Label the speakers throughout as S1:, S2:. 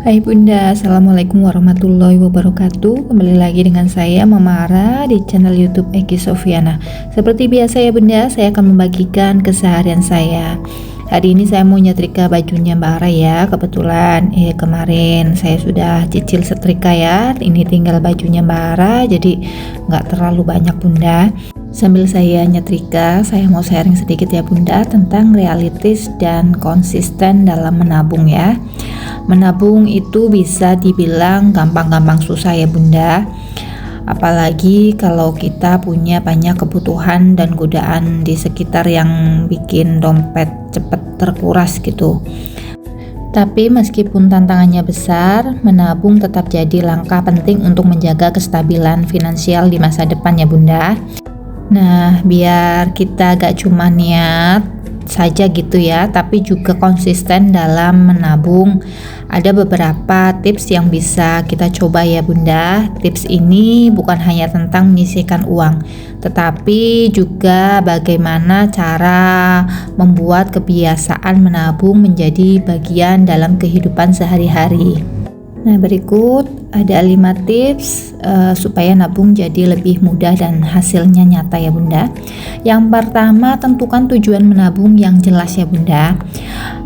S1: Hai Bunda, Assalamualaikum warahmatullahi wabarakatuh. Kembali lagi dengan saya Mama Ara di channel YouTube Eki Sofiana. Seperti biasa ya Bunda, saya akan membagikan keseharian saya. Hari ini saya mau nyetrika bajunya Mbak Ara ya. Kebetulan kemarin saya sudah cicil setrika ya. Ini tinggal bajunya Mbak Ara, jadi nggak terlalu banyak Bunda. Sambil saya nyetrika, saya mau sharing sedikit ya Bunda tentang realistis dan konsisten dalam menabung ya. Menabung itu bisa dibilang gampang-gampang susah ya Bunda. Apalagi kalau kita punya banyak kebutuhan dan godaan di sekitar yang bikin dompet cepet terkuras gitu. Tapi meskipun tantangannya besar, menabung tetap jadi langkah penting untuk menjaga kestabilan finansial di masa depan ya Bunda. Nah, biar kita gak cuma niat saja gitu ya, tapi juga konsisten dalam menabung. Ada beberapa tips yang bisa kita coba ya Bunda. Tips ini bukan hanya tentang menyisihkan uang, tetapi juga bagaimana cara membuat kebiasaan menabung menjadi bagian dalam kehidupan sehari-hari. Nah, berikut ada 5 tips supaya nabung jadi lebih mudah dan hasilnya nyata ya Bunda. Yang pertama, tentukan tujuan menabung yang jelas ya Bunda.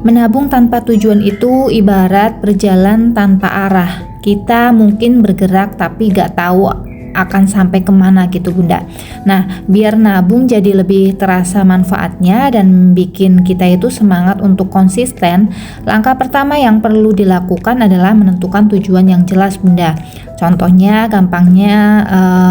S1: Menabung tanpa tujuan itu ibarat berjalan tanpa arah. Kita mungkin bergerak tapi gak tahu akan sampai kemana gitu Bunda. Nah, biar nabung jadi lebih terasa manfaatnya dan bikin kita itu semangat untuk konsisten, langkah pertama yang perlu dilakukan adalah menentukan tujuan yang jelas Bunda. Contohnya gampangnya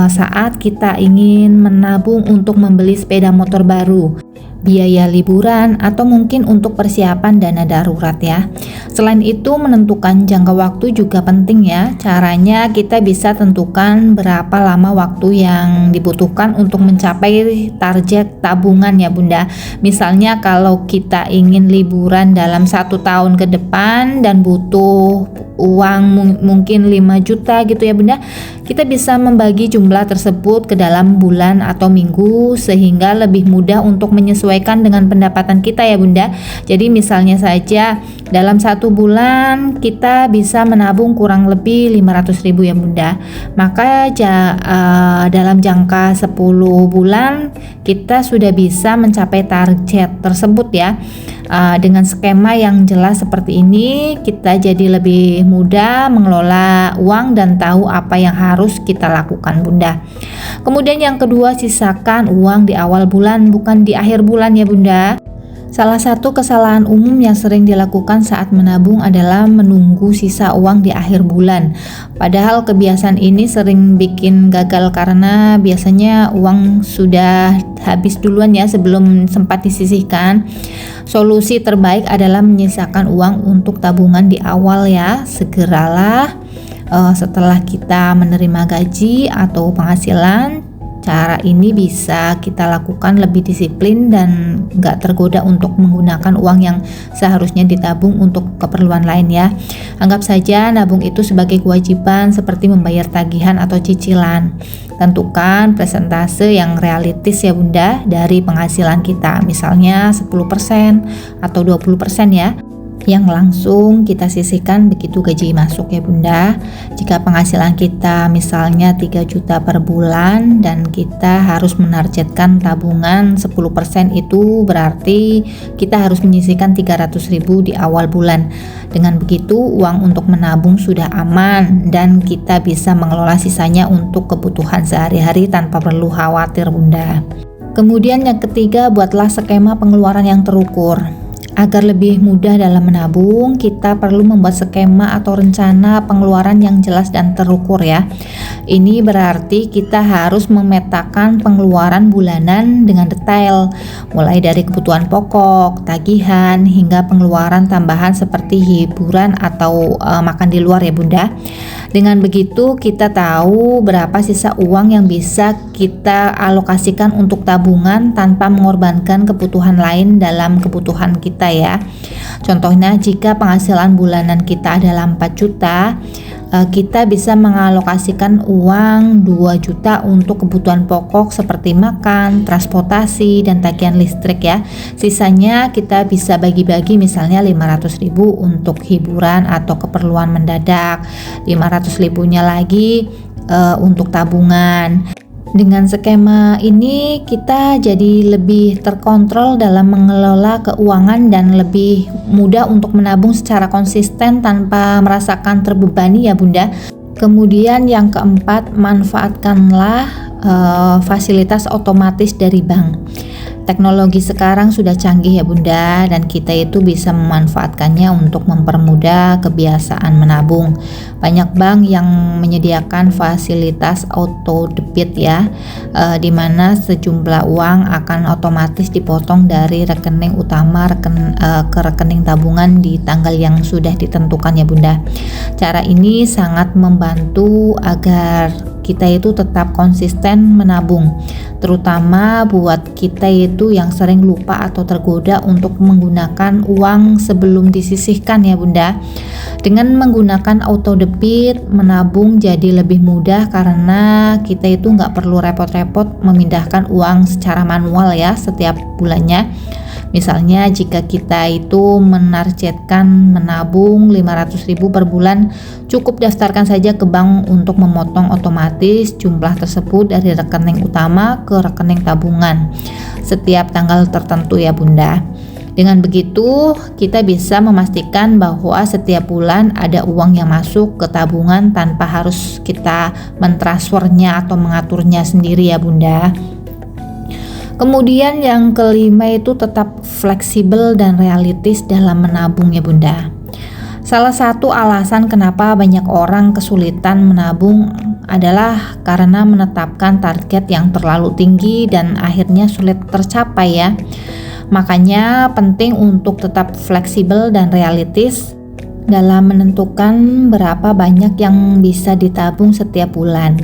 S1: saat kita ingin menabung untuk membeli sepeda motor baru, biaya liburan, atau mungkin untuk persiapan dana darurat ya. Selain itu, menentukan jangka waktu juga penting ya. Caranya kita bisa tentukan berapa lama waktu yang dibutuhkan untuk mencapai target tabungan ya Bunda. Misalnya kalau kita ingin liburan dalam 1 tahun ke depan dan butuh uang mungkin 5 juta gitu ya Bunda, kita bisa membagi jumlah tersebut ke dalam bulan atau minggu sehingga lebih mudah untuk menyesuaikan dengan pendapatan kita ya Bunda. Jadi misalnya saja dalam 1 bulan kita bisa menabung kurang lebih 500.000 ya Bunda, maka dalam jangka 10 bulan kita sudah bisa mencapai target tersebut ya. Dengan skema yang jelas seperti ini, kita jadi lebih mudah mengelola uang dan tahu apa yang harus kita lakukan Bunda. Kemudian yang kedua, sisakan uang di awal bulan, bukan di akhir bulan ya Bunda. Salah satu kesalahan umum yang sering dilakukan saat menabung adalah menunggu sisa uang di akhir bulan. Padahal kebiasaan ini sering bikin gagal karena biasanya uang sudah habis duluan ya sebelum sempat disisihkan. Solusi terbaik adalah menyisakan uang untuk tabungan di awal ya. Segeralah setelah kita menerima gaji atau penghasilan. Cara ini bisa kita lakukan lebih disiplin dan gak tergoda untuk menggunakan uang yang seharusnya ditabung untuk keperluan lain ya. Anggap saja nabung itu sebagai kewajiban seperti membayar tagihan atau cicilan. Tentukan persentase yang realistis ya Bunda dari penghasilan kita, misalnya 10% atau 20% ya, yang langsung kita sisihkan begitu gaji masuk ya Bunda. Jika penghasilan kita misalnya 3 juta per bulan dan kita harus menargetkan tabungan 10%, itu berarti kita harus menyisihkan 300.000 di awal bulan. Dengan begitu uang untuk menabung sudah aman dan kita bisa mengelola sisanya untuk kebutuhan sehari-hari tanpa perlu khawatir Bunda. Kemudian yang ketiga, buatlah skema pengeluaran yang terukur. Agar lebih mudah dalam menabung, kita perlu membuat skema atau rencana pengeluaran yang jelas dan terukur ya. Ini berarti kita harus memetakan pengeluaran bulanan dengan detail, mulai dari kebutuhan pokok, tagihan, hingga pengeluaran tambahan seperti hiburan atau makan di luar ya Bunda. Dengan begitu kita tahu berapa sisa uang yang bisa kita alokasikan untuk tabungan tanpa mengorbankan kebutuhan lain dalam kebutuhan kita ya. Contohnya jika penghasilan bulanan kita adalah 4 juta, kita bisa mengalokasikan uang 2 juta untuk kebutuhan pokok seperti makan, transportasi, dan tagihan listrik ya. Sisanya kita bisa bagi-bagi, misalnya 500.000 untuk hiburan atau keperluan mendadak, 500.000-nya lagi untuk tabungan. Dengan skema ini kita jadi lebih terkontrol dalam mengelola keuangan dan lebih mudah untuk menabung secara konsisten tanpa merasakan terbebani ya Bunda. Kemudian yang keempat, manfaatkanlah fasilitas otomatis dari bank. Teknologi sekarang sudah canggih ya Bunda, dan kita itu bisa memanfaatkannya untuk mempermudah kebiasaan menabung. Banyak bank yang menyediakan fasilitas auto debit ya, di mana sejumlah uang akan otomatis dipotong dari rekening utama ke rekening tabungan di tanggal yang sudah ditentukan ya Bunda. Cara ini sangat membantu agar kita itu tetap konsisten menabung, terutama buat kita itu yang sering lupa atau tergoda untuk menggunakan uang sebelum disisihkan ya Bunda. Dengan menggunakan auto debit, menabung jadi lebih mudah karena kita itu nggak perlu repot-repot memindahkan uang secara manual ya setiap bulannya. Misalnya jika kita itu menargetkan menabung 500.000 per bulan, cukup daftarkan saja ke bank untuk memotong otomatis jumlah tersebut dari rekening utama ke rekening tabungan setiap tanggal tertentu ya Bunda. Dengan begitu, kita bisa memastikan bahwa setiap bulan ada uang yang masuk ke tabungan tanpa harus kita mentransfernya atau mengaturnya sendiri ya Bunda. Kemudian yang kelima itu tetap fleksibel dan realistis dalam menabung ya Bunda. Salah satu alasan kenapa banyak orang kesulitan menabung adalah karena menetapkan target yang terlalu tinggi dan akhirnya sulit tercapai ya. Makanya penting untuk tetap fleksibel dan realistis dalam menentukan berapa banyak yang bisa ditabung setiap bulan.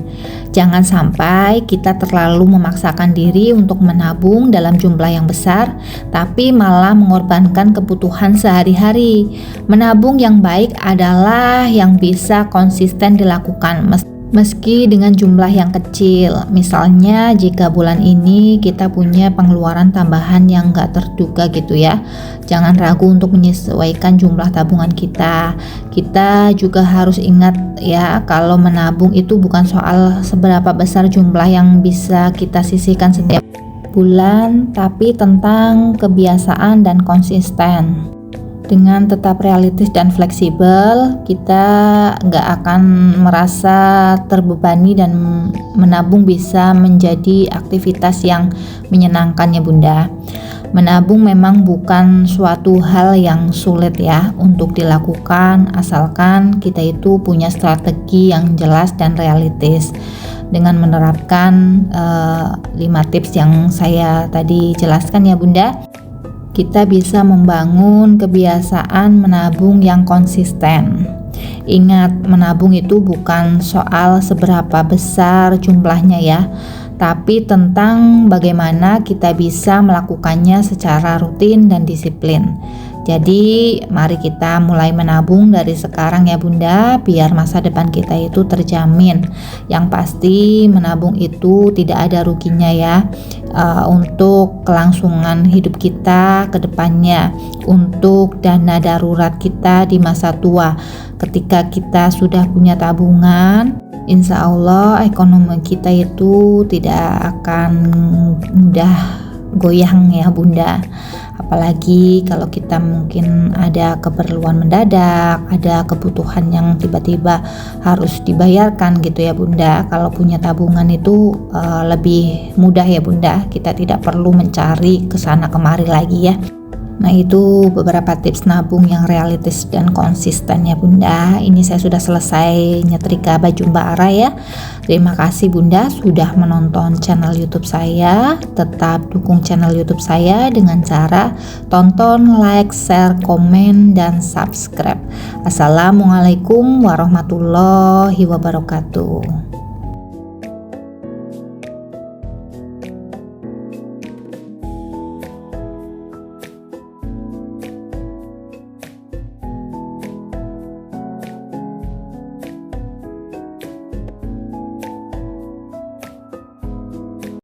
S1: Jangan sampai kita terlalu memaksakan diri untuk menabung dalam jumlah yang besar, tapi malah mengorbankan kebutuhan sehari-hari. Menabung yang baik adalah yang bisa konsisten dilakukan meski dengan jumlah yang kecil. Misalnya jika bulan ini kita punya pengeluaran tambahan yang gak terduga gitu ya, jangan ragu untuk menyesuaikan jumlah tabungan kita. Kita juga harus ingat ya, kalau menabung itu bukan soal seberapa besar jumlah yang bisa kita sisihkan setiap bulan, tapi tentang kebiasaan dan konsisten. Dengan tetap realistis dan fleksibel, kita nggak akan merasa terbebani dan menabung bisa menjadi aktivitas yang menyenangkan ya Bunda. Menabung memang bukan suatu hal yang sulit ya untuk dilakukan, asalkan kita itu punya strategi yang jelas dan realistis. Dengan menerapkan 5 tips yang saya tadi jelaskan ya Bunda, kita bisa membangun kebiasaan menabung yang konsisten. Ingat, menabung itu bukan soal seberapa besar jumlahnya ya, tapi tentang bagaimana kita bisa melakukannya secara rutin dan disiplin. Jadi mari kita mulai menabung dari sekarang ya Bunda, biar masa depan kita itu terjamin. Yang pasti menabung itu tidak ada ruginya ya, untuk kelangsungan hidup kita ke depannya, untuk dana darurat kita di masa tua. Ketika kita sudah punya tabungan, insya Allah ekonomi kita itu tidak akan mudah goyang ya Bunda. Apalagi kalau kita mungkin ada keperluan mendadak, ada kebutuhan yang tiba-tiba harus dibayarkan gitu ya Bunda. Kalau punya tabungan itu lebih mudah ya Bunda, kita tidak perlu mencari kesana kemari lagi ya. Nah, itu beberapa tips nabung yang realistis dan konsisten ya Bunda. Ini saya sudah selesai nyetrika baju Mbak Ara ya. Terima kasih Bunda sudah menonton channel YouTube saya. Tetap dukung channel YouTube saya dengan cara tonton, like, share, komen, dan subscribe. Assalamualaikum warahmatullahi wabarakatuh.